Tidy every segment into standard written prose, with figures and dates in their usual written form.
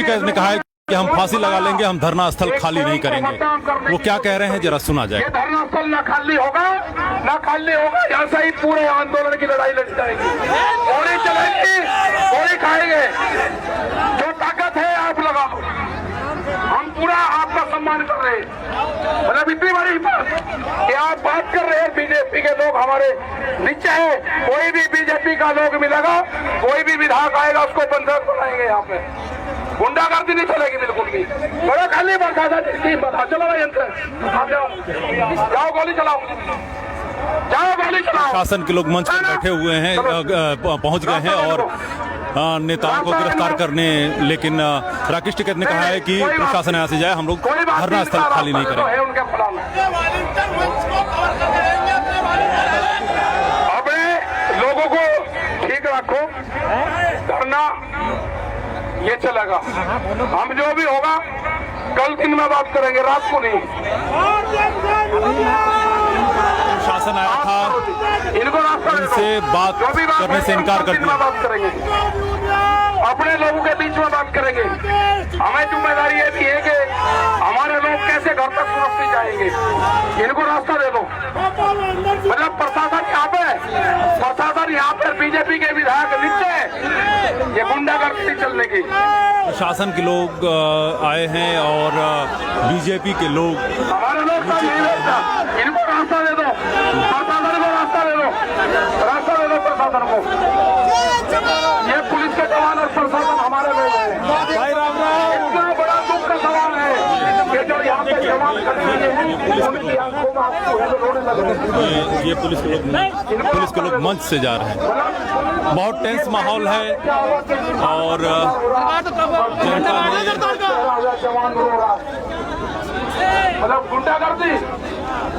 टिकैत ने कहा है कि हम फांसी लगा लेंगे, हम धरना स्थल खाली नहीं करेंगे। वो क्या कह रहे हैं जरा सुना जाए। धरना स्थल ना खाली होगा, ऐसा ही पूरे आंदोलन की लड़ाई लड़ी जाएगी। गोली चलेगी, गोली खाएंगे, जो ताकत है आप लगाओ। हम पूरा आपका सम्मान कर रहे हैं। मतलब इतनी बड़ी बात कि आप बात कर रहे हैं, बीजेपी के लोग हमारे नीचे है। कोई भी बीजेपी का लोग मिलेगा, कोई भी विधायक आएगा, उसको बंधक बनाएंगे। यहाँ पे गुंडागर्दी नहीं चलेगी बिल्कुल भी। बड़ा खाली बता चलो भाई, जाओ गोली चलाओ, जाओ गोली चलाओ। शासन के लोग मंच पर बैठे हुए हैं, पहुंच गए हैं और नेताओं को गिरफ्तार करने, लेकिन राकेश टिकैत ने कहा है कि प्रशासन यहाँ से जाए, हम लोग धरना स्थल खाली नहीं करेंगे। अपने लोगों को ठीक रखो, धरना ये चलेगा। हम जो भी होगा कल दिन में बात करेंगे, रात को नहीं। शासन आया था, इनको रास्ता इनसे बात करने से इनकार कर दिया। बात करेंगे, अपने लोगों के बीच में बात करेंगे। हमें जिम्मेदारी ये भी है कि हमारे लोग कैसे घर तक सुरक्षित जाएंगे। इनको रास्ता दे दो। मतलब प्रशासन यहाँ पे बीजेपी के विधायक नीचे, ये गुंडागर्दी चलने की। प्रशासन के लोग आए हैं और बीजेपी के लोग, हमारे लोग का नहीं लगता। इनको रास्ता दे दो, प्रशासन को रास्ता दे दो, रास्ता दे दो प्रशासन को। ये पुलिस के जवान और प्रशासन हमारे लोग हैं। इतना बड़ा दुख का सवाल है कि जो यहाँ पे जवान खड़े हैं, उनकी आंखों में आंसू है, जो रोने लगे। ये पुलिस के लोग मंच से जा रहे हैं। बहुत टेंस माहौल है और जनता ने मतलब गुंडागर्दी,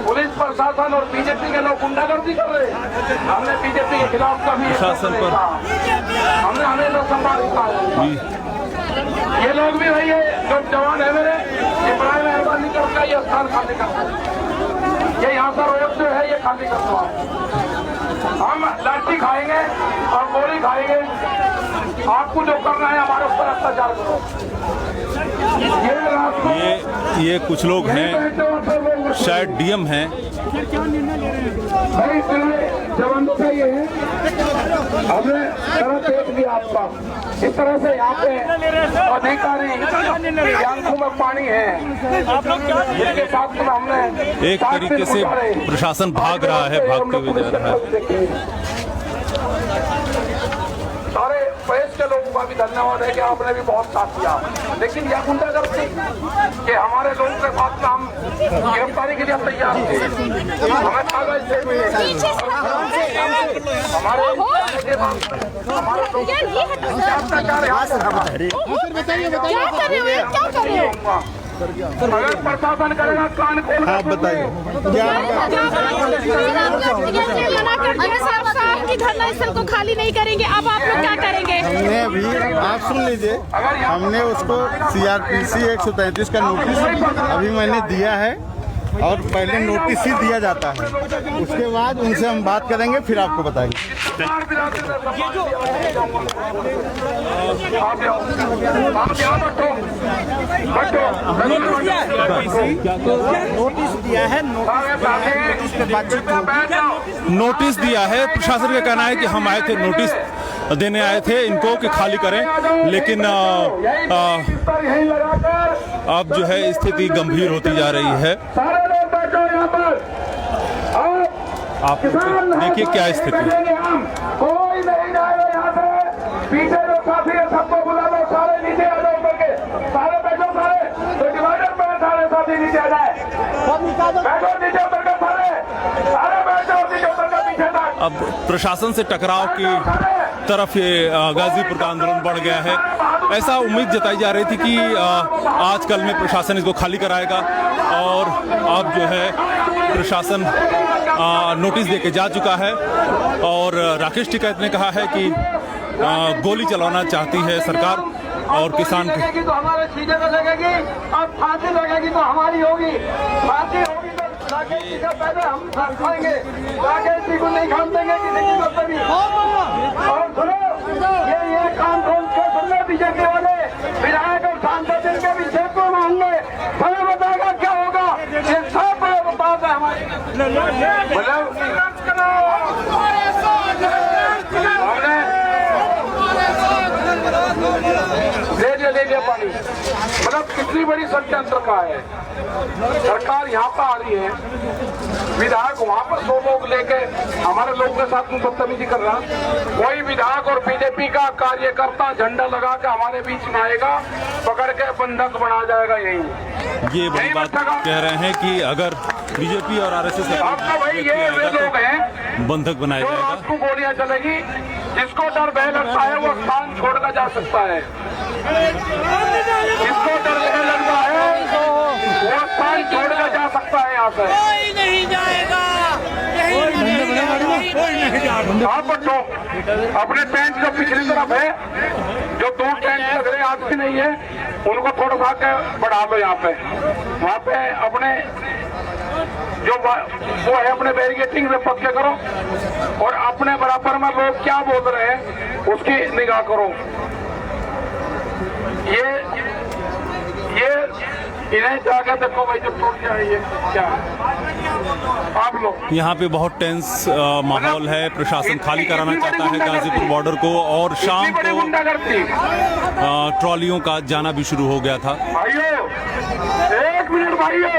पुलिस प्रशासन और बीजेपी के लोग गुंडागर्दी कर रहे हैं। हमने बीजेपी के खिलाफ कभी प्रशासन पर हमने हमेशा संभालित है। ये लोग भी वही है, जो जवान है मेरे, ये बड़ा मेहरबानी करके ये स्थान खाली करते हैं। ये यहाँ का रोड जो है ये खाली करता है। हम लाठी खाएंगे और गोली खाएंगे। आपको जो करना है हमारे ऊपर अत्याचार करो। ये कुछ लोग हैं, शायद डीएम हैं। भाई जवानों का ये है, हमने तरह देख लिया आपका। इस तरह से यहाँ पे अधिकारी आंखों में पानी है, जिसके साथ में हमने एक तरीके से प्रशासन भाग रहा है, भागते हुए जा रहा है। सारे प्रेस के लोगों का भी धन्यवाद है कि आपने भी बहुत साथ दिया। लेकिन यह गुंडागर्दी कि हमारे लोगों के साथ में हम गिरफ्तारी के लिए तैयार थे, हमें कागज से हमारे अगर प्रशासन करेगा कान खोल। आप बताइए धरना स्थल को खाली नहीं करेंगे, अब आप लोग क्या करेंगे? हमने अभी, आप सुन लीजिए, हमने उसको CRPC 133 का नोटिस अभी मैंने दिया है और पहले नोटिस ही दिया जाता है, उसके बाद उनसे हम बात करेंगे, फिर आपको बताएंगे। नोटिस दिया है। प्रशासन का कहना है कि हम आए थे, नोटिस देने आए थे इनको कि खाली करें, लेकिन अब जो है स्थिति गंभीर होती जा रही है। आप देखिए क्या स्थिति है। कोई नहीं जाएगा यहाँ से, पीछे जो साथी है सबको बुला लो, सारे नीचे आ जाओ करके, सारे बैठो, सारे तो डिवाइडर पे सारे साथी नीचे आ जाए, बैठो नीचे उतर कर, सारे बैठो नीचे उतर कर पीछे तक। अब प्रशासन से टकराव की तरफ ये गाजीपुर का आंदोलन बढ़ गया है। ऐसा उम्मीद जताई जा रही थी कि आज कल में प्रशासन इसको खाली कराएगा और अब जो है प्रशासन नोटिस देके जा चुका है और राकेश टिकैत ने कहा है कि गोली चलाना चाहती है सरकार और किसान लगेगी तो हमारे सीधे पे लगेगी, अब फांसी लगेगी तो हमारी होगी, फांसी होगी तो राकेश जी का पहले हम खाएंगे, राकेश जी को नहीं खान देंगे किसी की तरफ भी। और सुनो, ये काम खोल के सुनने बीजेपी वाले विधायक ले लिया पानी। मतलब कितनी बड़ी षड्यंत्र का है। सरकार यहाँ पर आ रही है, विधायक वहाँ पर 100 लोग लेके हमारे लोगों के साथ में बदतमीजी कर रहा। कोई विधायक और बीजेपी का कार्यकर्ता झंडा लगा के हमारे बीच में आएगा, पकड़ के बंधक बना जाएगा। यही ये बड़ी बात कह रहे हैं कि अगर बीजेपी और आरएसएस आपका भाई ये वे लोग हैं बंधक बनाया जो जाएगा। आपको गोलियां चलेगी, जिसको डर भय लगता है वो स्थान छोड़कर जा सकता है। जिसको डर भय लगता है वो स्थान छोड़कर जा सकता है। यहाँ से कोई नहीं जाएगा, आप बच्चों अपने टेंट जो पिछली तरफ है, जो दूर टेंट लग रहे आज भी नहीं है, उनको थोड़ा सा के बढ़ा दो। यहाँ पे वहाँ पे अपने जो वो है अपने बैरिकेटिंग में पक्के करो और अपने बराबर में लोग क्या बोल रहे हैं उसकी निगाह करो। ये इन्हें जाके देखो भाई, जब टूट जाए ये क्या आप लोग। यहाँ पे बहुत टेंस माहौल है। प्रशासन खाली कराना चाहता है गाजीपुर बॉर्डर को और शाम को ट्रॉलियों का जाना भी शुरू हो गया था। भाइयों एक मिनट, भाइयों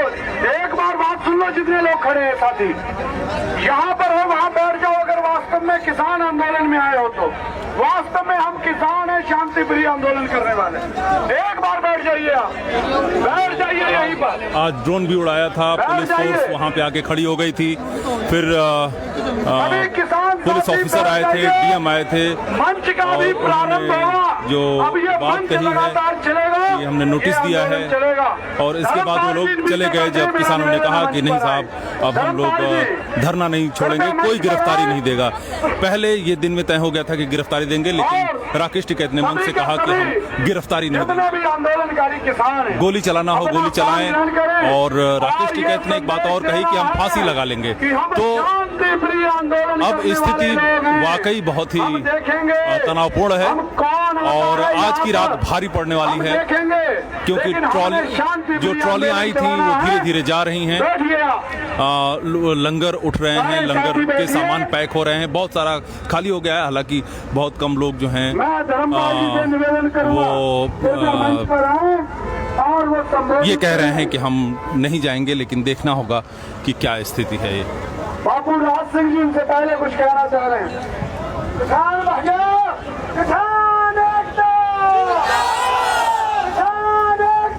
एक बार बात सुन लो। जितने लोग खड़े हैं साथी, यहाँ पर हो वहाँ बैठ जाओ। अगर वास्तव में किसान आंदोलन में आए हो तो वास्तव में हम किसान हैं, शांति प्रिय आंदोलन करने वाले। एक बार बैठ जाइए, आप बैठ जाइए यहीं पर। आज ड्रोन भी उड़ाया था, पुलिस फोर्स वहाँ पे आके खड़ी हो गई थी। फिर पुलिस ऑफिसर आए थे, डीएम आए थे मंच का भी प्रारंभ होगा। जो बात कही है कि हमने नोटिस दिया है और इसके बाद वो लोग चले गए। जब किसानों ने कहा कि नहीं साहब, अब हम लोग धरना नहीं छोड़ेंगे, कोई गिरफ्तारी नहीं देगा। पहले ये दिन में तय हो गया था कि गिरफ्तारी देंगे, लेकिन राकेश टिकैत ने मंच से कहा कि हम गिरफ्तारी नहीं देंगे, आंदोलनकारी किसान गोली चलाना हो गोली चलाएं। और राकेश टिकैत ने एक बात और कही कि हम फांसी लगा लेंगे। तो अब स्थिति वाकई बहुत ही तनावपूर्ण है और आज की रात भारी पड़ने वाली है, क्योंकि जो ट्रॉली आई थी वो धीरे धीरे जा रही हैं। लंगर उठ रहे हैं, लंगर के सामान पैक हो रहे हैं, बहुत सारा खाली हो गया है। हालांकि बहुत कम लोग जो हैं वो ये कह रहे हैं कि हम नहीं जाएंगे, लेकिन देखना होगा कि क्या स्थिति है। ये बापू राज सिंह जी उनसे पहले कुछ कहना चाह रहे हैं। किसान भाइयों, किसान एकता,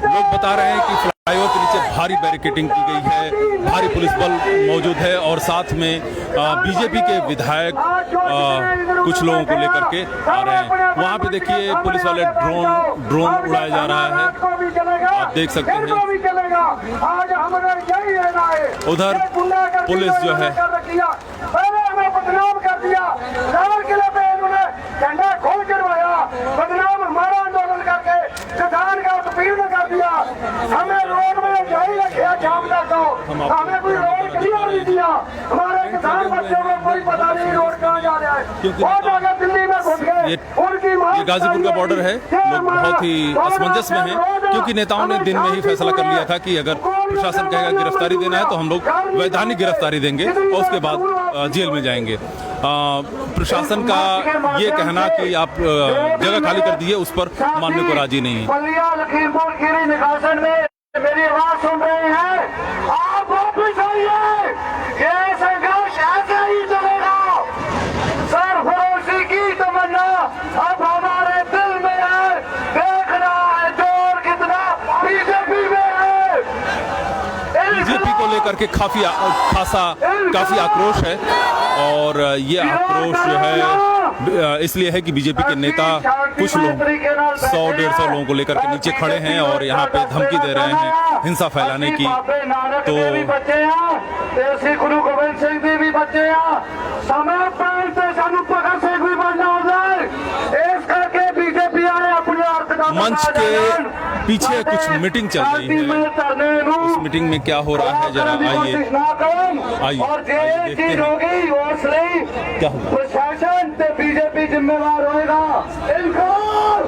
लोग बता रहे हैं कि फ्लाईओवर के नीचे भारी बैरिकेडिंग की गई है, भारी पुलिस बल मौजूद है और साथ में बीजेपी के विधायक कुछ लोगों को लेकर के आ रहे हैं। वहाँ पे देखिए पुलिस वाले ड्रोन उड़ाया जा रहा है, आप देख सकते हैं। उधर पुलिस जो है झंडा खोल गिरवाया, बदनाम हमारा आंदोलन करके किसान का उत्पीड़न कर दिया। हमें रोड में जारी रखा जामदा को, हमें कोई रोड क्लियर नहीं दिया। हमारे किसान बच्चों को कोई पता नहीं रोड कहाँ जा रहा है। बहुत आगे दिल्ली में घुस गए। ये गाजीपुर का बॉर्डर है। लोग बहुत ही असमंजस में हैं, क्योंकि नेताओं ने दिन में ही फैसला कर लिया था कि अगर प्रशासन कहेगा गिरफ्तारी देना है तो हम लोग वैधानिक गिरफ्तारी देंगे और उसके बाद जेल में जाएंगे। प्रशासन का ये कहना कि आप जगह खाली कर दिए, उस पर मानने को राजी नहीं है। लखीमपुर खीरी निकासन में मेरी आवाज सुन रहे हैं, आप वापस आइए। ये संघर्ष ऐसे ही चलेगा। सरफरोशी की तमन्ना अब हमारे दिल में है। देख रहा है जोर कितना बीजेपी में है। बीजेपी को लेकर के काफी आक्रोश है और ये आक्रोश जो है इसलिए है कि बीजेपी के नेता कुछ लोग 100-150 लोगों को लेकर के नीचे खड़े हैं और यहाँ पे धमकी दे रहे हैं हिंसा फैलाने की। तो गुरु गोविंद सिंह जी भी बच्चे हैं, समय पर भगत सिंह भी बनना हो जाए। इस करके बीजेपी वाले अपने अर्थ का मंच के पीछे कुछ मीटिंग चल रही है। उस मीटिंग में क्या हो रहा है जरा आइए देखते हैं क्या होगा। प्रशासन से बीजेपी जिम्मेवार होएगा। इनकार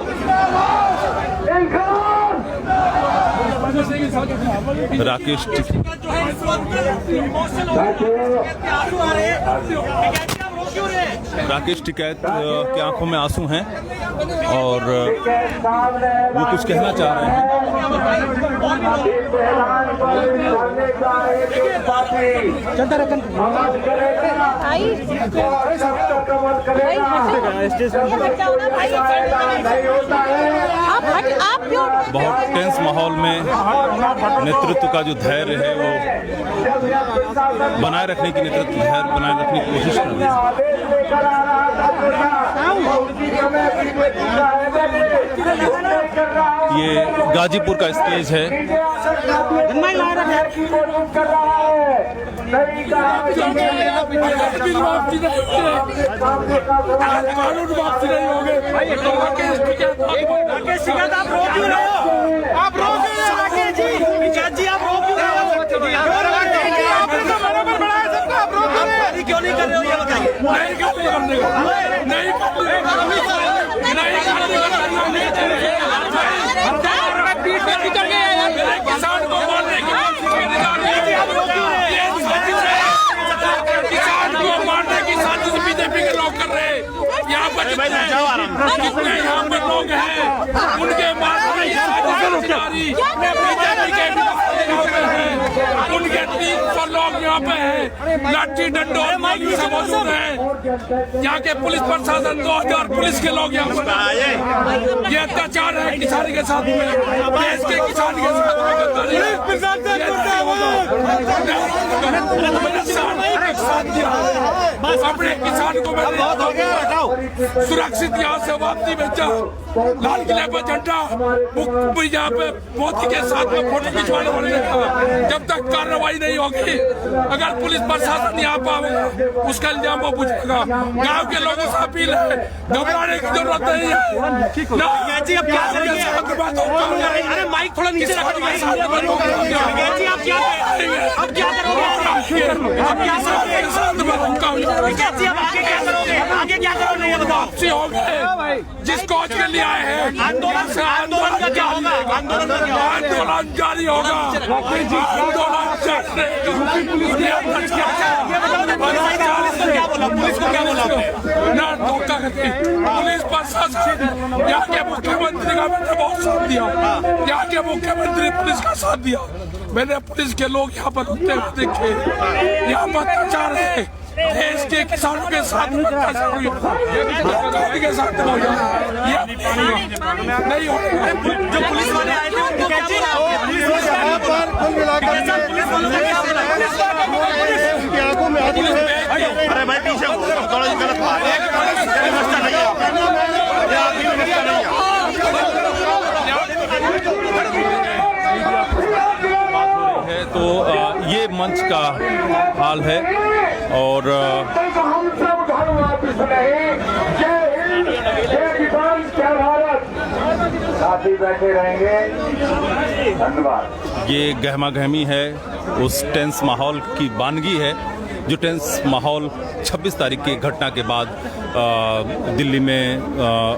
राकेश टिकैत की आंखों में आंसू हैं और वो कुछ कहना चाह रहे हैं। बहुत टेंस माहौल में नेतृत्व का जो धैर्य है वो बनाए रखने की धैर्य बनाए रखने की कोशिश कर रहे हैं। ये गाजीपुर का स्टेज है। आप रोक राकेश जी, विकास जी आप रोक क्यों नहीं कर रहे हो ये बताइए। किसान को मारने की साजिश बीजेपी के लोग कर रहे हैं। यहाँ पर जितने यहाँ पर लोग हैं उनके मारने की साजिश जारी बीजेपी के उनके 300 लोग यहाँ पे हैं, लाठी डंडों से मौजूद हैं। यहाँ के पुलिस प्रशासन 2000 पुलिस के लोग यहाँ पर आए। ये अत्याचार है किसान के साथ में, देश के किसान के साथ में अपने किसान को सुरक्षित यहाँ से वापसी भेजा। लाल किले पर झंडा यहाँ पे मोदी के साथ में फोटो खिंचवाने वाले ने कहा जब तक कार्रवाई नहीं होगी, अगर पुलिस प्रशासन यहाँ पाएगा उसका इल्जाम वो पूछेगा। गांव के लोगों से अपील है, घबराने की जरूरत नहीं है। जी अब क्या करेंगे? अरे माइक थोड़ा नीचे रखो। आप क्या अब क्या करोगे? आगे क्या करोगे ये बताओ। जिस कौज के लिए आए हैं आंदोलन का क्या होगा? आंदोलन जारी होगा। पुलिस को क्या बोला ना धोखा करके पुलिस प्रशासन यहाँ के मुख्यमंत्री का मैंने बहुत साथ दिया। यहाँ के मुख्यमंत्री पुलिस का साथ दिया। मैंने पुलिस के लोग यहाँ पर होते हुए देखे। यहाँ पर अत्याचार है, देश के किसानों के साथ के साथ नहीं हो। जो पुलिस वाले आए थे उनको अरे भाई पीछे थोड़ा गलत बात है। तो ये मंच का हाल है और हम सब घर वापस नहीं, जय हिंद, जय किसान, जय भारत। साथी बैठे रहेंगे। धन्यवाद। ये गहमा गहमी है, उस टेंस माहौल की वानगी है जो टेंस माहौल 26 तारीख की घटना के बाद दिल्ली में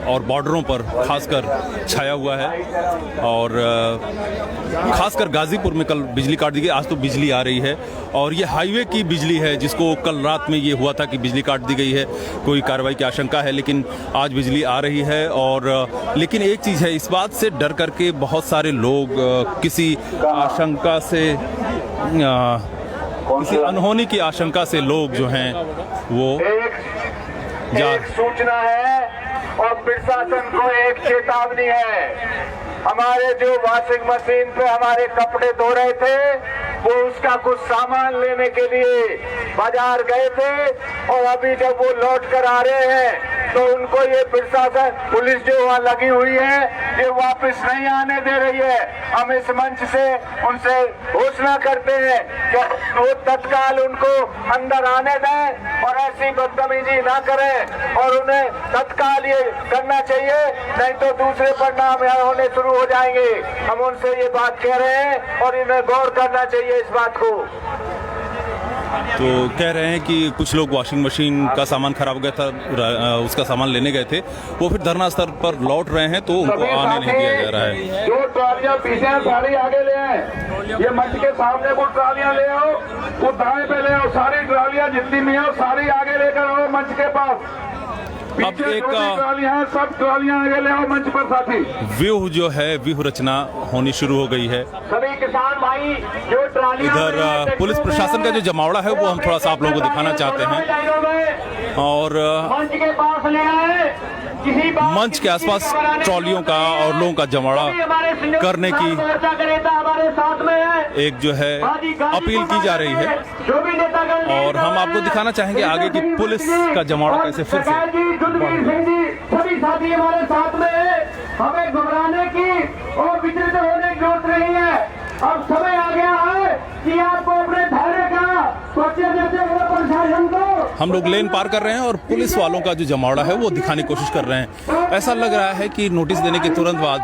और बॉर्डरों पर खासकर छाया हुआ है। और खासकर गाजीपुर में कल बिजली काट दी गई, आज तो बिजली आ रही है और ये हाईवे की बिजली है जिसको कल रात में ये हुआ था कि बिजली काट दी गई है, कोई कार्रवाई की आशंका है, लेकिन आज बिजली आ रही है। और लेकिन एक चीज़ है, इस बात से डर करके बहुत सारे लोग किसी आशंका से किसी अनहोनी की आशंका से लोग जो हैं वो एक सूचना है और प्रशासन को एक चेतावनी है। हमारे जो वॉशिंग मशीन पे हमारे कपड़े धो रहे थे वो उसका कुछ सामान लेने के लिए बाजार गए थे और अभी जब वो लौट कर आ रहे हैं तो उनको ये प्रशासन पुलिस जो वहाँ लगी हुई है ये वापस नहीं आने दे रही है। हम इस मंच से उनसे घोषणा करते हैं कि वो तत्काल उनको अंदर आने दें और ऐसी बदतमीजी ना करें और उन्हें तत्काल ये करना चाहिए, नहीं तो दूसरे परिणाम यहाँ होने शुरू हो जाएंगे। हम उनसे ये बात कह रहे हैं और इन्हें गौर करना चाहिए इस बात को। तो कह रहे हैं कि कुछ लोग वॉशिंग मशीन का सामान खराब हो गया था, उसका सामान लेने गए थे, वो फिर धरना स्थल पर लौट रहे हैं तो उनको आने नहीं दिया जा रहा है। जो ट्रालियां पीछे हैं सारी आगे ले आए, ये मंच के सामने कुछ ट्रालियां ले आओ, कुछ दाएं पे ले आओ, सारी ट्रालियां जितनी भी हैं सारी आगे लेकर आओ मंच के पास। अब एक ट्रालियां सब ट्रालियां आगे ले आओ मंच पर साथी। व्यूह जो है व्यूह रचना होनी शुरू हो गई है। सभी किसान भाई जो ट्रालियां इधर पुलिस प्रशासन का जो जमावड़ा है वो हम थोड़ा सा आप लोगों को दिखाना चाहते हैं। और मंच के पास ले आए, मंच के आसपास ट्रॉलियों का और लोगों का जमावड़ा करने की हमारे साथ में है, एक जो है अपील की जा रही है। और हम आपको दिखाना चाहेंगे आगे की पुलिस का जमावड़ा कैसे फिर से सभी साथी हमारे साथ में है। हमें घबराने की और विचलित होने की जरूरत नहीं है। अब समय आ गया है कि आपको अपने धैर्य का परिचय देते हुए प्रशासन को हम लोग लेन पार कर रहे हैं और पुलिस वालों का जो जमावड़ा है वो दिखाने की कोशिश कर रहे हैं। ऐसा लग रहा है कि नोटिस देने के तुरंत बाद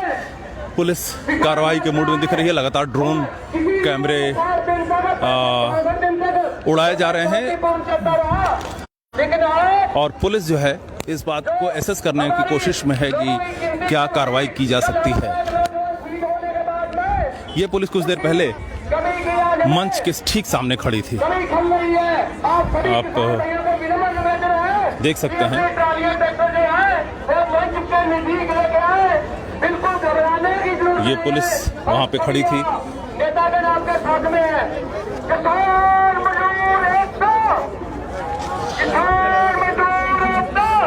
पुलिस कार्रवाई के मूड में दिख रही है। लगातार ड्रोन कैमरे उड़ाए जा रहे हैं और पुलिस जो है इस बात को एसेस करने की कोशिश में है कि क्या कार्रवाई की जा सकती है। ये पुलिस कुछ देर पहले मंच के ठीक सामने खड़ी थी, आप देख सकते हैं। ये पुलिस वहां पे खड़ी थी।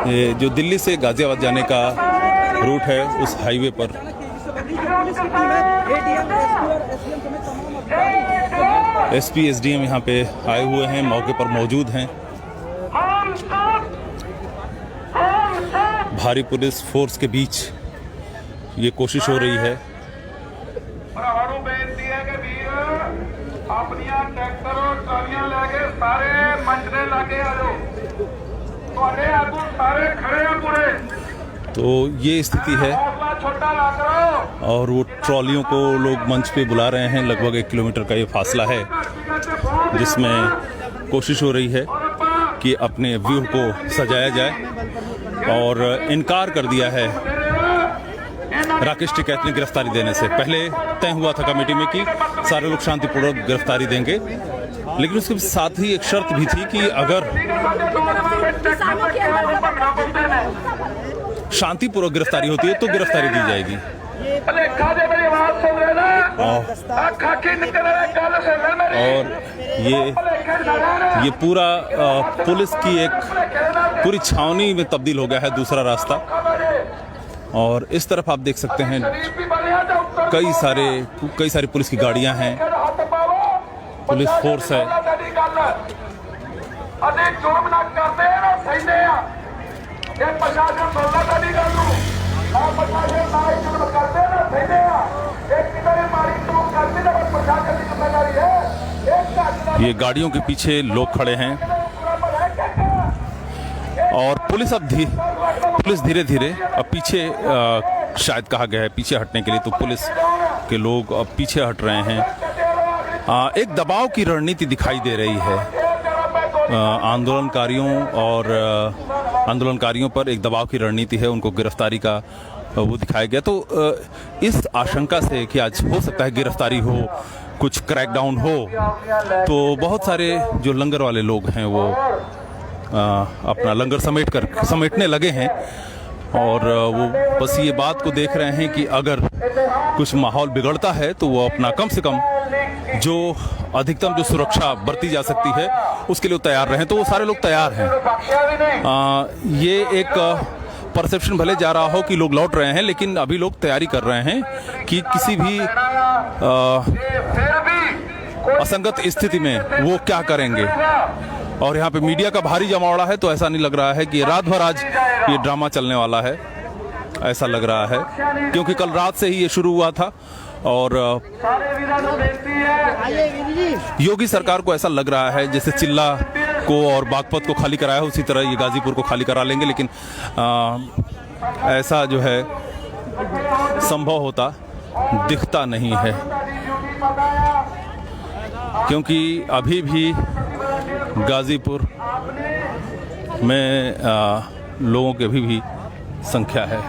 ये जो दिल्ली से गाजियाबाद जाने का रूट है उस हाईवे पर एसपी एसडीएम यहाँ पे आए हुए हैं, मौके पर मौजूद हैं। भारी पुलिस फोर्स के बीच ये कोशिश हो रही है। तो ये स्थिति है और वो ट्रॉलियों को लोग मंच पे बुला रहे हैं। लगभग 1 किलोमीटर का ये फासला है जिसमें कोशिश हो रही है कि अपने व्यू को सजाया जाए और इनकार कर दिया है राकेश टिकैत ने गिरफ्तारी देने से। पहले तय हुआ था कमेटी में कि सारे लोग शांतिपूर्वक गिरफ्तारी देंगे, लेकिन उसके साथ ही एक शर्त भी थी कि अगर शांतिपूर्वक गिरफ्तारी होती है तो गिरफ्तारी दी जाएगी। और ये पूरा पुलिस की एक पूरी छावनी में तब्दील हो गया है दूसरा रास्ता। और इस तरफ आप देख सकते हैं कई सारी पुलिस की गाड़ियां हैं, पुलिस फोर्स है। ये गाड़ियों के पीछे लोग खड़े हैं और पुलिस धीरे धीरे अब पीछे शायद कहा गया है पीछे हटने के लिए, तो पुलिस के लोग अब पीछे हट रहे हैं। एक दबाव की रणनीति दिखाई दे रही है आंदोलनकारियों पर एक दबाव की रणनीति है, उनको गिरफ्तारी का वो दिखाया गया। तो इस आशंका से कि आज हो सकता है गिरफ्तारी हो, कुछ क्रैकडाउन हो, तो बहुत सारे जो लंगर वाले लोग हैं वो अपना लंगर समेटने लगे हैं और वो बस ये बात को देख रहे हैं कि अगर कुछ माहौल बिगड़ता है तो वो अपना कम से कम जो अधिकतम जो सुरक्षा बरती जा सकती है उसके लिए तैयार रहें। तो वो सारे लोग तैयार हैं। ये एक परसेप्शन भले जा रहा हो कि लोग लौट रहे हैं, लेकिन अभी लोग तैयारी कर रहे हैं कि किसी भी असंगत स्थिति में वो क्या करेंगे। और यहाँ पे मीडिया का भारी जमावड़ा है, तो ऐसा नहीं लग रहा है कि रात भर आज ये ड्रामा चलने वाला है, ऐसा लग रहा है क्योंकि कल रात से ही ये शुरू हुआ था। और योगी सरकार को ऐसा लग रहा है जैसे चिल्ला को और बागपत को खाली कराया, उसी तरह ये गाजीपुर को खाली करा लेंगे, लेकिन ऐसा जो है संभव होता दिखता नहीं है, क्योंकि अभी भी गाजीपुर में लोगों की अभी भी संख्या है।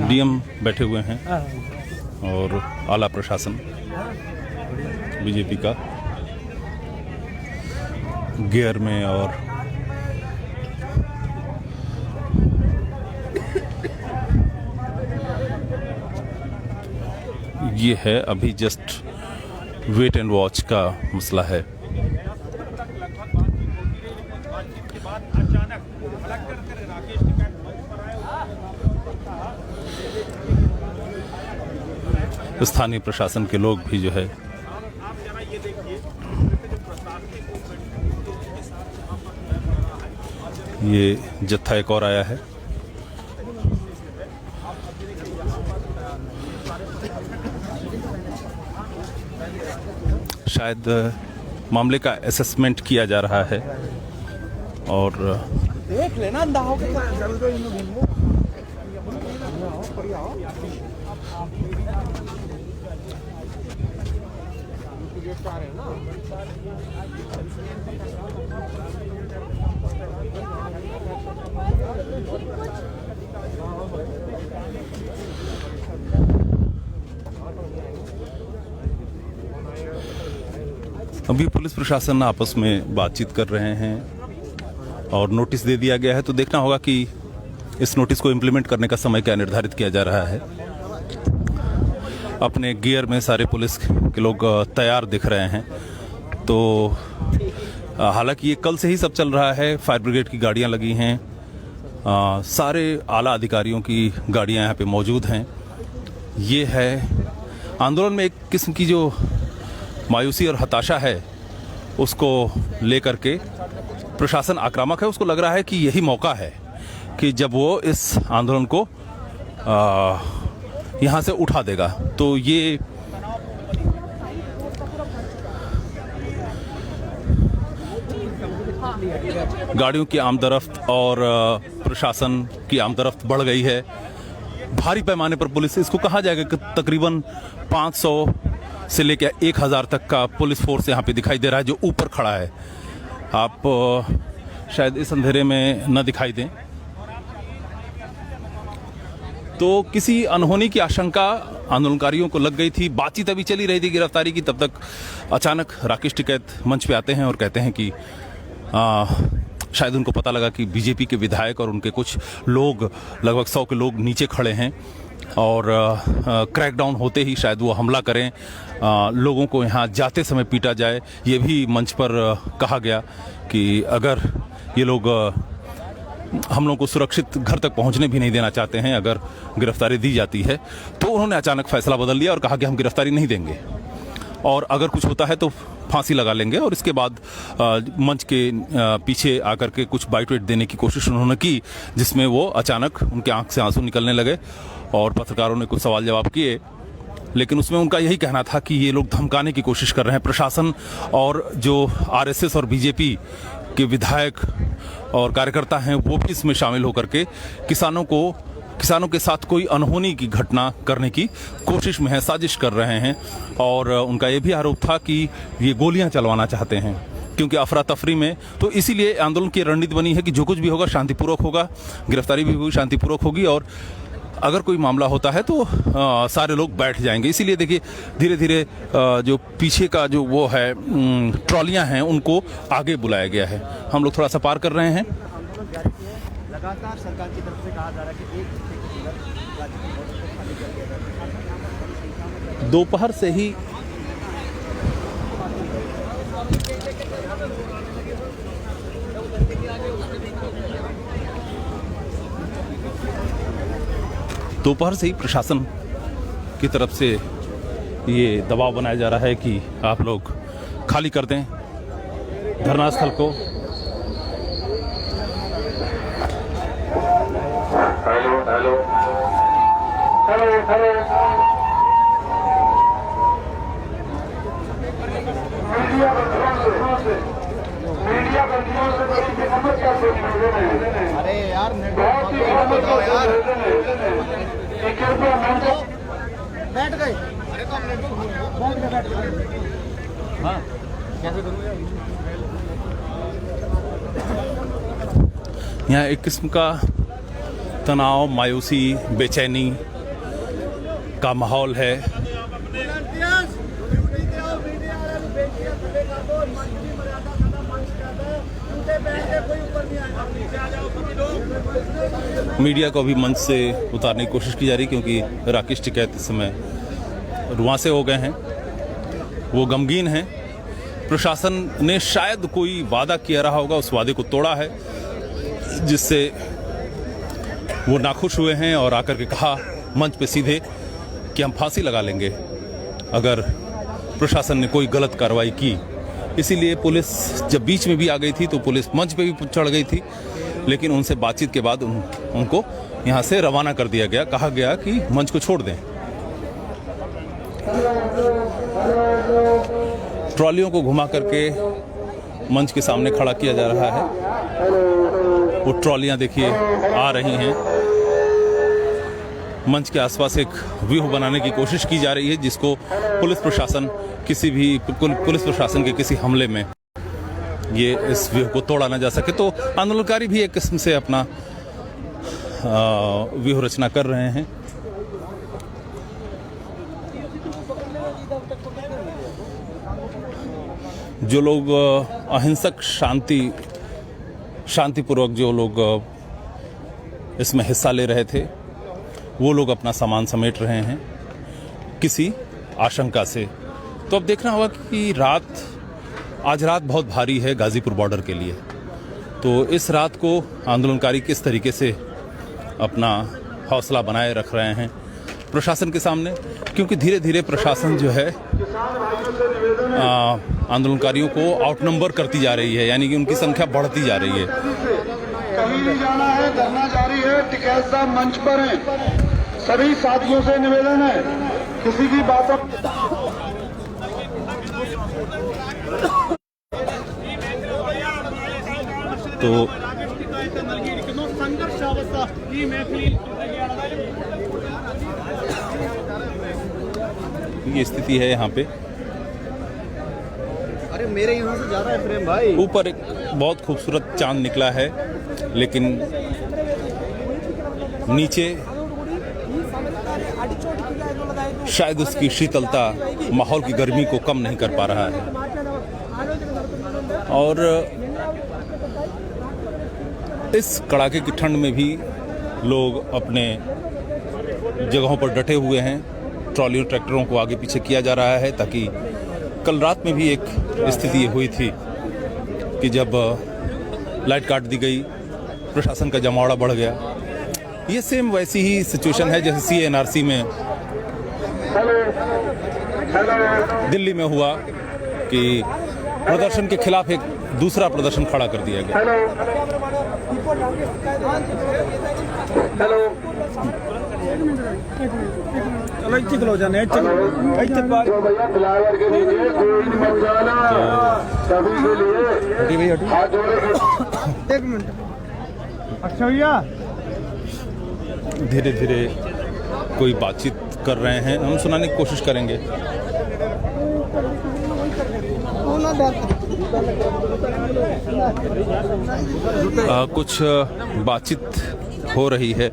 डीएम बैठे हुए हैं और आला प्रशासन बीजेपी का गियर में, और ये है अभी जस्ट वेट एंड वॉच का मसला है। स्थानीय प्रशासन के लोग भी जो है ये जत्था एक और आया है। शायद मामले का असेसमेंट किया जा रहा है और देख लेना अंधा हो के अभी पुलिस प्रशासन आपस में बातचीत कर रहे हैं और नोटिस दे दिया गया है, तो देखना होगा कि इस नोटिस को इम्प्लीमेंट करने का समय क्या निर्धारित किया जा रहा है। अपने गियर में सारे पुलिस के लोग तैयार दिख रहे हैं। तो हालांकि ये कल से ही सब चल रहा है। फायर ब्रिगेड की गाड़ियां लगी हैं, सारे आला अधिकारियों की गाड़ियां यहाँ पे मौजूद हैं। ये है आंदोलन में एक किस्म की जो मायूसी और हताशा है उसको लेकर के प्रशासन आक्रामक है। उसको लग रहा है कि यही मौका है कि जब वो इस आंदोलन को यहाँ से उठा देगा। तो ये गाड़ियों की आमदरफ्त और प्रशासन की आमदरफ्त बढ़ गई है। भारी पैमाने पर पुलिस, इसको कहा जाएगा कि तकरीबन 500 से लेकर 1000 तक का पुलिस फोर्स यहाँ पे दिखाई दे रहा है, जो ऊपर खड़ा है। आप शायद इस अंधेरे में न दिखाई दें। तो किसी अनहोनी की आशंका आंदोलनकारियों को लग गई थी। बातचीत अभी चली रही थी गिरफ्तारी की, तब तक अचानक राकेश टिकैत मंच पे आते हैं और कहते हैं कि शायद उनको पता लगा कि बीजेपी के विधायक और उनके कुछ लोग, लगभग 100 के लोग नीचे खड़े हैं और क्रैकडाउन होते ही शायद वो हमला करें, लोगों को यहाँ जाते समय पीटा जाए। ये भी मंच पर कहा गया कि अगर ये लोग हम लोगों को सुरक्षित घर तक पहुंचने भी नहीं देना चाहते हैं अगर गिरफ्तारी दी जाती है। तो उन्होंने अचानक फैसला बदल लिया और कहा कि हम गिरफ्तारी नहीं देंगे और अगर कुछ होता है तो फांसी लगा लेंगे। और इसके बाद मंच के पीछे आकर के कुछ बाइट वेट देने की कोशिश उन्होंने की, जिसमें वो अचानक उनके आंख से आंसू निकलने लगे और पत्रकारों ने कुछ सवाल जवाब किए। लेकिन उसमें उनका यही कहना था कि ये लोग धमकाने की कोशिश कर रहे हैं। प्रशासन और जो आरएसएस और बीजेपी के विधायक और कार्यकर्ता हैं वो भी इसमें शामिल होकर के किसानों के साथ कोई अनहोनी की घटना करने की कोशिश में है, साजिश कर रहे हैं। और उनका ये भी आरोप था कि ये गोलियां चलवाना चाहते हैं, क्योंकि अफरा तफरी में। तो इसीलिए आंदोलन की रणनीति बनी है कि जो कुछ भी होगा शांतिपूर्वक होगा, गिरफ्तारी भी होगी शांतिपूर्वक होगी, और अगर कोई मामला होता है तो सारे लोग बैठ जाएंगे। इसीलिए देखिए धीरे धीरे जो पीछे का जो वो है ट्रॉलियां हैं उनको आगे बुलाया गया है। हम लोग थोड़ा सा पार कर रहे हैं। लगातार सरकार की तरफ से कहा जा रहा है कि दोपहर से ही प्रशासन की तरफ से ये दबाव बनाया जा रहा है कि आप लोग खाली कर दें धरना स्थल को। हेलो मीडिया अरे यार यार बैठ गए। हाँ कैसे करूँगा? यहाँ एक किस्म का तनाव, मायूसी, बेचैनी का माहौल है। मीडिया को भी मंच से उतारने की कोशिश की जा रही क्योंकि राकेश टिकैत इस समय रुआंसे हो गए हैं, वो गमगीन हैं। प्रशासन ने शायद कोई वादा किया रहा होगा, उस वादे को तोड़ा है, जिससे वो नाखुश हुए हैं और आकर के कहा मंच पे सीधे कि हम फांसी लगा लेंगे अगर प्रशासन ने कोई गलत कार्रवाई की। इसीलिए पुलिस जब बीच में भी आ गई थी तो पुलिस मंच पे भी चढ़ गई थी, लेकिन उनसे बातचीत के बाद उनको यहाँ से रवाना कर दिया गया। कहा गया कि मंच को छोड़ दें। ट्रॉलियों को घुमा करके मंच के सामने खड़ा किया जा रहा है। वो ट्रॉलियां देखिए आ रही हैं। मंच के आसपास एक व्यू बनाने की कोशिश की जा रही है, जिसको पुलिस प्रशासन के किसी हमले में ये इस व्यू को तोड़ा ना जा सके। तो आंदोलनकारी भी एक किस्म से अपना व्यूह रचना कर रहे हैं। जो लोग अहिंसक शांतिपूर्वक जो लोग इसमें हिस्सा ले रहे थे, वो लोग अपना सामान समेट रहे हैं किसी आशंका से। तो अब देखना होगा कि आज रात बहुत भारी है गाजीपुर बॉर्डर के लिए। तो इस रात को आंदोलनकारी किस तरीके से अपना हौसला बनाए रख रहे हैं प्रशासन के सामने, क्योंकि धीरे धीरे प्रशासन जो है आंदोलनकारियों को आउटनंबर करती जा रही है, यानी कि उनकी संख्या बढ़ती जा रही है। कहीं नहीं जाना है, धरना जारी है। टिकैत साहब मंच पर हैं। सभी साथियों से निवेदन है, किसी की बातों तो ये स्थिति है यहाँ पे। अरे मेरे यहाँ से जा रहा है प्रेम भाई। ऊपर एक बहुत खूबसूरत चांद निकला है, लेकिन नीचे शायद उसकी शीतलता माहौल की गर्मी को कम नहीं कर पा रहा है। और इस कड़ाके की ठंड में भी लोग अपने जगहों पर डटे हुए हैं। ट्रॉली और ट्रैक्टरों को आगे पीछे किया जा रहा है, ताकि कल रात में भी एक स्थिति हुई थी कि जब लाइट काट दी गई, प्रशासन का जमावड़ा बढ़ गया। ये सेम वैसी ही सिचुएशन है जैसे CNRC में दिल्ली में हुआ कि प्रदर्शन के खिलाफ एक दूसरा प्रदर्शन खड़ा कर दिया गया। अच्छा भैया धीरे धीरे कोई बातचीत कर रहे हैं, हम सुनाने की कोशिश करेंगे। कुछ बातचीत हो रही है।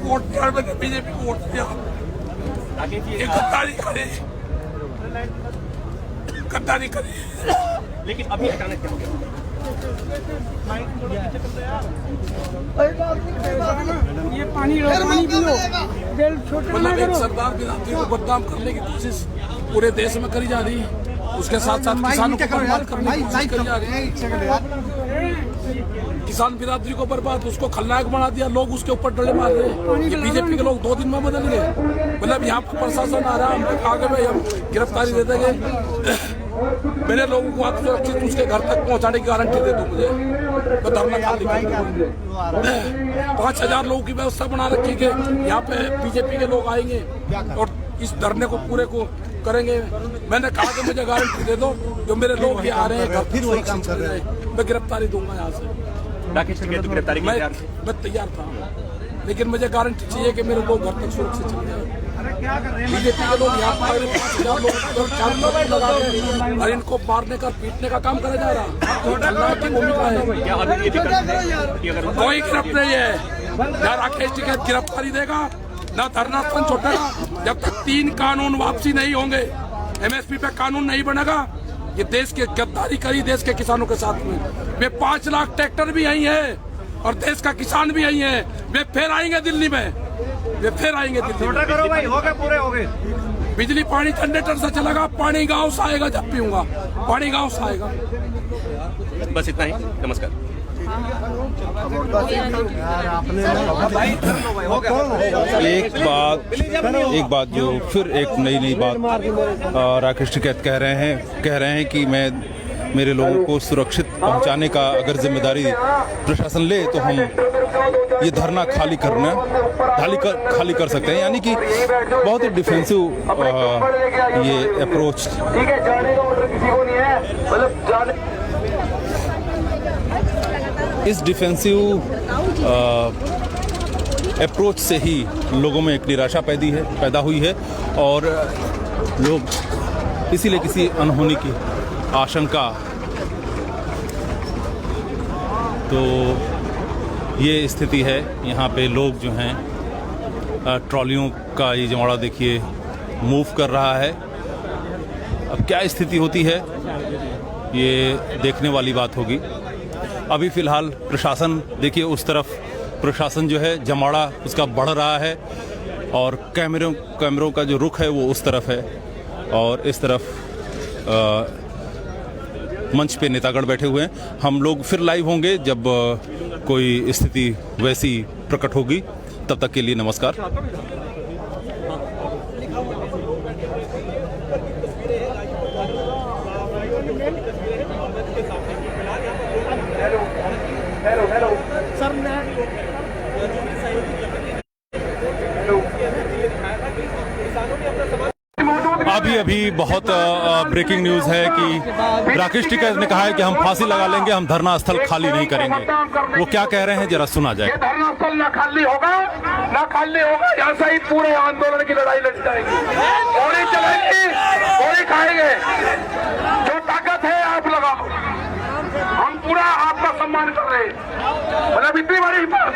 वोट दिया, मैंने बीजेपी को वोट दिया। गद्दारी करे, लेकिन अभी हटाना क्या हो गया? ये पानी पियो, दिल छोटे मतलब एक सरदार बिरादरी को बदनाम करने की कोशिश पूरे देश में करी जा रही है। उसके साथ साथ किसानों को बर्बाद करने की कोशिश करी जा रही है। किसान बिरादरी को बर्बाद, उसको खलनायक बना दिया, लोग उसके ऊपर डले मार रहे हैं। ये बीजेपी के लोग 2 दिन में बदल गए। मतलब यहाँ पर प्रशासन आ रहा है, हम आगे में हम गिरफ्तारी दे देंगे। मेरे लोगों को आप सुरक्षित उसके घर तक पहुंचाने की गारंटी दे दो मुझे, मैं धरना खाली कर 5,000 लोगों की व्यवस्था बना रखी है। यहाँ पे बीजेपी के लोग आएंगे और इस धरने को पूरे को करेंगे। मैंने कहा कि मुझे गारंटी दे दो, जो मेरे लोग यहाँ आ रहे हैं घर फिर वही काम कर रहे हैं, मैं गिरफ्तारी दूंगा यहाँ से। राकेश टिकैत गिरफ्तारी के लिए मैं तैयार था, लेकिन मुझे गारंटी चाहिए कि मेरे लोग घर तक सुरक्षित चले जाए। बीजेपी के लोग यहाँ पर 5,000 लोग 4 लोग लगा के और इनको मारने का पीटने का काम करा जा रहा की भूमिका है। कोई गिरफ्त नहीं है, न राकेश टिकैत गिरफ्तारी देगा, न धरना स्थान छोड़ेगा जब तक 3 कानून वापसी नहीं होंगे, MSP पे कानून नहीं बनेगा। ये देश के गद्दारी करी देश के किसानों के साथ में। वे 5 लाख ट्रैक्टर भी यही है और देश का किसान भी यही है। वे फिर आएंगे दिल्ली में, वे फिर आएंगे दिल्ली में। करो भाई, हो गए पूरे हो गए। बिजली पानी जनरेटर से चलेगा, पानी गांव से आएगा, जब पीऊंगा पानी गांव से आएगा। बस इतना ही, नमस्कार। एक बात जो फिर एक नई बात राकेश टिकैत कह रहे हैं कि मेरे लोगों को सुरक्षित पहुंचाने का अगर जिम्मेदारी प्रशासन ले तो हम ये धरना खाली कर सकते हैं। यानी कि बहुत ही डिफेंसिव ये अप्रोच। इस डिफेंसिव अप्रोच से ही लोगों में एक निराशा पैदा हुई है और लोग इसीलिए किसी अनहोनी की आशंका, तो ये स्थिति है। यहाँ पे लोग जो हैं ट्रॉलियों का ये जमावड़ा देखिए मूव कर रहा है। अब क्या स्थिति होती है ये देखने वाली बात होगी। अभी फ़िलहाल प्रशासन देखिए, उस तरफ प्रशासन जो है जमावड़ा उसका बढ़ रहा है और कैमरों का जो रुख है वो उस तरफ है और इस तरफ मंच पे नेतागण बैठे हुए हैं। हम लोग फिर लाइव होंगे जब कोई स्थिति वैसी प्रकट होगी। तब तक के लिए नमस्कार। अभी बहुत ब्रेकिंग न्यूज है कि राकेश टिकैत ने कहा है कि हम फांसी लगा लेंगे, हम धरना स्थल खाली नहीं करेंगे। वो क्या कह रहे हैं जरा सुना जाए। धरना स्थल ना खाली होगा, यहाँ से ही पूरे आंदोलन की लड़ाई लड़ जाएगी। गोली चलेगी, गोली खाएंगे, जो ताकत है आप लगाओ। हम पूरा आपका सम्मान कर रहे हैं। मतलब इतनी बड़ी बात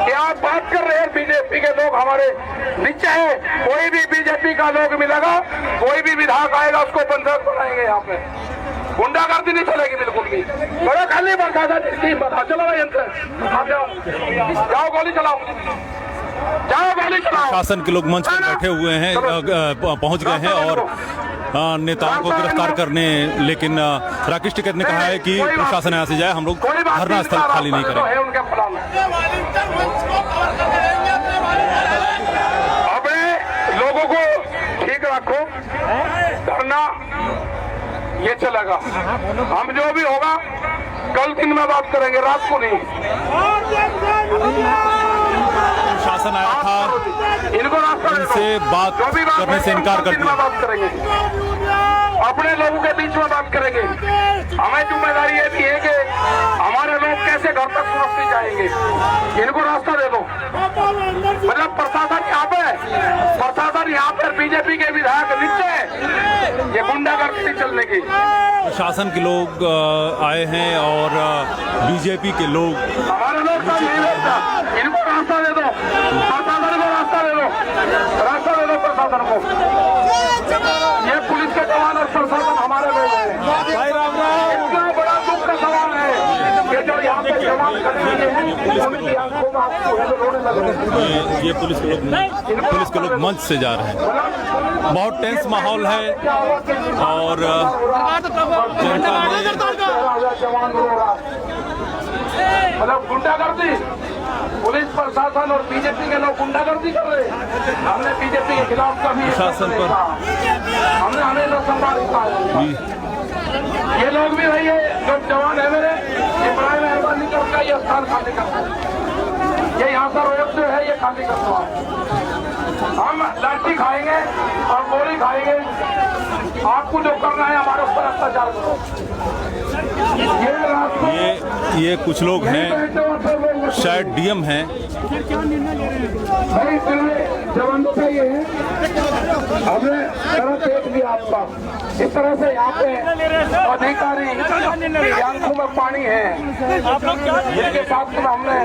कि आप बात कर रहे हैं, बीजेपी के लोग हमारे नीचे है। कोई भी बीजेपी का लोग मिलेगा, कोई भी विधायक आएगा उसको बंधक बनाएंगे। यहाँ पे गुंडागर्दी नहीं चलेगी बिल्कुल भी। बड़ा खाली बरखा चलो भाई, जाओ गोली चलाओ, जाओ गोली चलाओ। शासन के लोग मंच पर बैठे हुए हैं, पहुंच गए हैं और नेताओं को गिरफ्तार करने, लेकिन राकेश टिकैत ने कहा है कि प्रशासन यहाँ से जाए, हम लोग धरना स्थल खाली नहीं करेंगे। अपने लोगों को ठीक रखो, धरना ये चलेगा। हम जो भी होगा कल दिन में बात करेंगे, रात को नहीं। शासन आया था, इनको रास्ता इनसे बात करने से इनकार कर दिया। बात करेंगे, अपने लोगों के बीच में बात करेंगे। हमें जिम्मेदारी ये भी है कि हमारे लोग कैसे घर तक सुरक्षित जाएंगे। इनको रास्ता दे दो। मतलब प्रशासन यहाँ पे बीजेपी के विधायक नीचे, ये गुंडागर्दी नहीं चलने की। प्रशासन के लोग आए हैं और बीजेपी के लोग, हमारे लोग सब नहीं बैठता। इनको रास्ता दे दो, प्रशासन को रास्ता दे दो, रास्ता दे दो प्रशासन को। ये पुलिस के जवान और प्रशासन हमारे लोग हैं। इतना बड़ा दुख का सवाल है कि जो यहाँ पे जवान खड़े हैं उनकी आंखों में आंसू है, तो रोने लगे। ये पुलिस के लोग मंच से जा रहे हैं। बहुत टेंस माहौल है और जनता ने मतलब गुंडागर्दी, पुलिस प्रशासन और बीजेपी के लोग गुंडागर्दी कर रहे हैं। हमने बीजेपी के खिलाफ कभी प्रशासन पर हमने हमेशा संवाद किया है। ये लोग भी भाई, ये जो जवान है मेरे, ये बड़ा मेहरबानी करके ये स्थान खाली करते हैं। ये यहाँ का रोड जो है ये खाली कर दो आप। हम लाठी खाएंगे और गोली खाएंगे, आपको जो करना है हमारे ऊपर अत्याचार करो। ये कुछ लोग हैं, शायद डीएम हैं। भाई जवानों का ये है, हमने तरह देख लिया आपका, इस तरह से यहाँ पे अधिकारी आंखों में पानी है, इसके साथ में हमने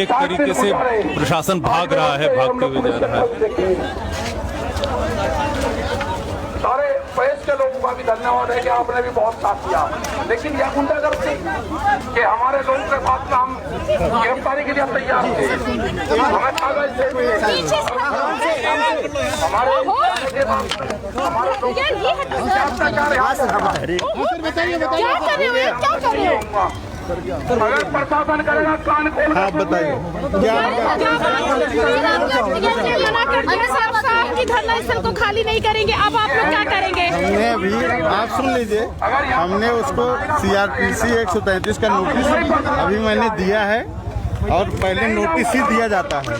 एक तरीके से प्रशासन भाग रहा है, भागते हुए जा रहा है। सारे प्रेस के लोगों का भी धन्यवाद है कि आपने भी बहुत साथ दिया, लेकिन यह गुंडागर्दी कि हमारे लोगों के साथ में हम गिरफ्तारी के लिए तैयार थे, हमें कागज से हमारे अगर प्रशासन करेगा कान खोल। आप बताइए क्या की धरना स्थल को खाली नहीं करेंगे, अब आप लोग क्या करेंगे? हमने अभी, आप सुन लीजिए, हमने उसको CRPC 133 का नोटिस अभी मैंने दिया है, और पहले नोटिस ही दिया जाता है,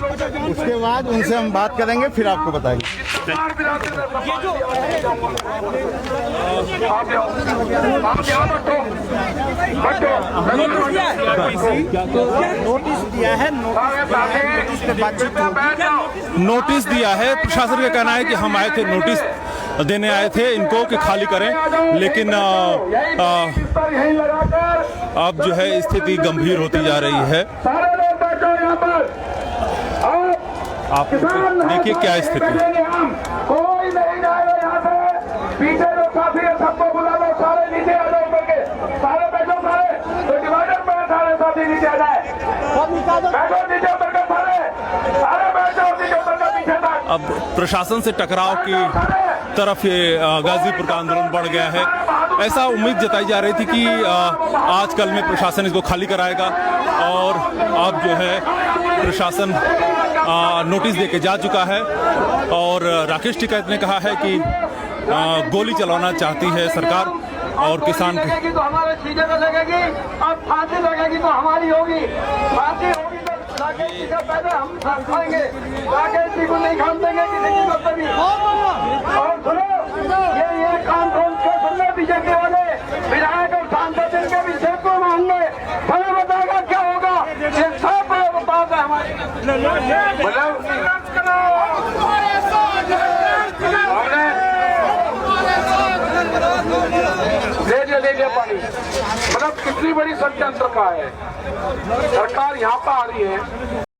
उसके बाद उनसे हम बात करेंगे, फिर आपको बताएंगे। नोटिस दिया है, नोटिस दिया है। प्रशासन का कहना है कि हम आए थे, नोटिस देने आए थे इनको कि खाली करें, लेकिन अब जो है स्थिति गंभीर होती जा रही है। आप देखिए क्या स्थिति। कोई नहीं जाएगा यहाँ से, पीछे जो साथी है सबको बुला लो, सारे नीचे आ जाओ करके, सारे बैठो, सारे तो डिवाइडर पे सारे साथी नीचे आ जाए, बैठो नीचे उतर के, सारे बैठ जाओ नीचे उतर के पीछे तक। अब प्रशासन से टकराव की तरफ ये गाजीपुर का आंदोलन बढ़ गया है। ऐसा उम्मीद जताई जा रही थी कि आजकल में प्रशासन इसको खाली कराएगा, और अब जो है प्रशासन नोटिस देके जा चुका है, और राकेश टिकैत ने कहा है कि गोली चलाना चाहती है सरकार, और किसान लगेगी तो हमारे सीधे पे लगेगी, और फांसी लगेगी तो हमारी होगी, फांसी होगी तो राकेश जी से पहले हम खाएंगे, राकेश जी को नहीं खान देंगे किसी की तरफ भी। और सुनो, ये काम सुनने बीजेपी वाले विधायक और सांसद इनके भी जेब को मांगे, हमें बताएगा क्या होगा, ये सब बताओगे हमारे ले लिया पानी। मतलब कितनी बड़ी षड्यंत्र का है, सरकार यहाँ पर आ रही है।